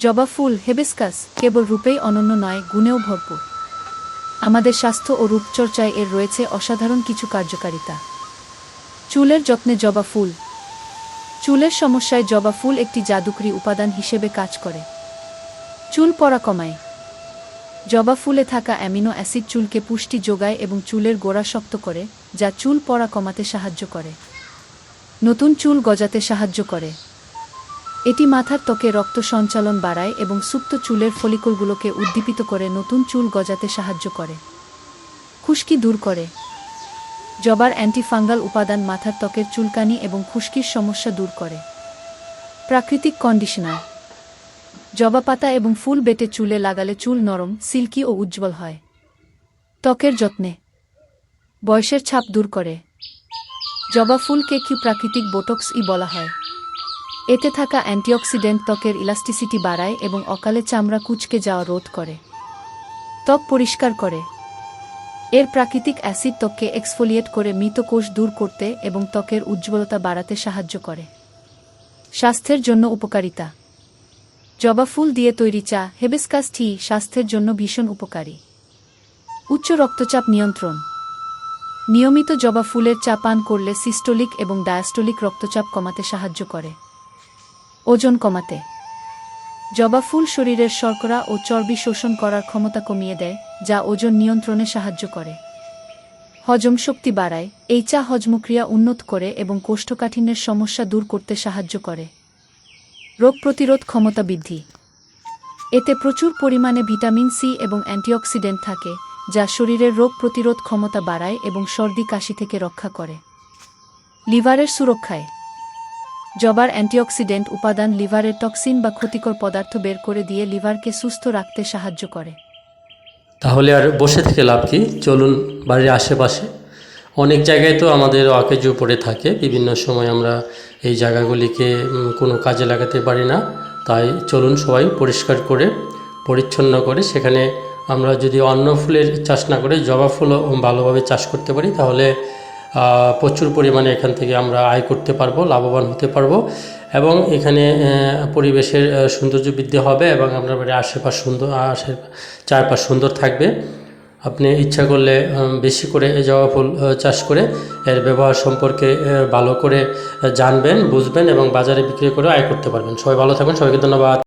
জবা ফুল হেবিস্কাস কেবল রূপেই অনন্য নয়, গুণেও ভরপুর। আমাদের স্বাস্থ্য ও রূপচর্চায় এর রয়েছে অসাধারণ কিছু কার্যকারিতা। চুলের যত্নে জবা ফুল। চুলের সমস্যায় জবা ফুল একটি জাদুকরী উপাদান হিসেবে কাজ করে। চুল পড়া কমায়। জবা ফুলে থাকা অ্যামিনো অ্যাসিড চুলকে পুষ্টি যোগায় এবং চুলের গোড়া শক্ত করে, যা চুল পড়া কমাতে সাহায্য করে। নতুন চুল গজাতে সাহায্য করে। এটি মাথার ত্বকে রক্ত সঞ্চালন বাড়ায় এবং সুপ্ত চুলের ফলিকলগুলোকে উদ্দীপিত করে নতুন চুল গজাতে সাহায্য করে। খুশকি দূর করে। জবার অ্যান্টিফাঙ্গাল উপাদান মাথার ত্বকের চুলকানি এবং খুশকির সমস্যা দূর করে। প্রাকৃতিক কন্ডিশনার। জবা পাতা এবং ফুল বেটে চুলে লাগালে চুল নরম, সিল্কি ও উজ্জ্বল হয়। ত্বকের যত্নে বয়সের ছাপ দূর করে। জবা ফুলকে প্রাকৃতিক বোটক্স বলা হয়। এতে থাকা অ্যান্টিঅক্সিডেন্ট ত্বকের ইলাস্টিসিটি বাড়ায় এবং অকালে চামড়া কুঁচকে যাওয়া রোধ করে। ত্বক পরিষ্কার করে। এর প্রাকৃতিক অ্যাসিড ত্বককে এক্সফোলিয়েট করে মৃত কোষ দূর করতে এবং ত্বকের উজ্জ্বলতা বাড়াতে সাহায্য করে। স্বাস্থ্যের জন্য উপকারিতা। জবা ফুল দিয়ে তৈরি চা হেবিস্কাস টি স্বাস্থ্যের জন্য ভীষণ উপকারী। উচ্চ রক্তচাপ নিয়ন্ত্রণ। নিয়মিত জবা ফুলের চা পান করলে সিস্টোলিক এবং ডায়াস্টোলিক রক্তচাপ কমাতে সাহায্য করে। ওজন কমাতে। জবা ফুল শরীরের শর্করা ও চর্বি শোষণ করার ক্ষমতা কমিয়ে দেয়, যা ওজন নিয়ন্ত্রণে সাহায্য করে। হজম শক্তি বাড়ায়। এই চা হজমক্রিয়া উন্নত করে এবং কোষ্ঠকাঠিন্যের সমস্যা দূর করতে সাহায্য করে। রোগ প্রতিরোধ ক্ষমতা বৃদ্ধি। এতে প্রচুর পরিমাণে ভিটামিন সি এবং অ্যান্টিঅক্সিডেন্ট থাকে, যা শরীরের রোগ প্রতিরোধ ক্ষমতা বাড়ায় এবং সর্দি কাশি থেকে রক্ষা করে। লিভারের সুরক্ষায়। জবার অ্যান্টিঅক্সিডেন্ট উপাদান লিভারের টক্সিন বা ক্ষতিকর পদার্থ বের করে দিয়ে লিভারকে সুস্থ রাখতে সাহায্য করে। তাহলে আর বসে থেকে লাভ কি? চলুন বাড়ির আশেপাশে অনেক জায়গায় তো আমাদের অকেজো পড়ে থাকে, বিভিন্ন সময় আমরা এই জায়গাগুলিকে কোনো কাজে লাগাতে পারি না। তাই চলুন সবাই পরিষ্কার করে পরিচ্ছন্ন করে সেখানে আমরা যদি অন্য ফুলের চাষ না করে জবা ফুলও ভালোভাবে চাষ করতে পারি, তাহলে প্রচুর পরিমাণে এখান থেকে আমরা আয় করতে পারবো, লাভবান হতে পারবো এবং এখানে পরিবেশের সৌন্দর্য বৃদ্ধি হবে এবং আপনার বাড়ির আশেপাশ চারপাশ সুন্দর থাকবে। আপনি ইচ্ছা করলে বেশি করে জবা ফুল চাষ করে এর ব্যবহার সম্পর্কে ভালো করে জানবেন, বুঝবেন এবং বাজারে বিক্রি করে আয় করতে পারবেন। সবাই ভালো থাকুন, সবাইকে ধন্যবাদ।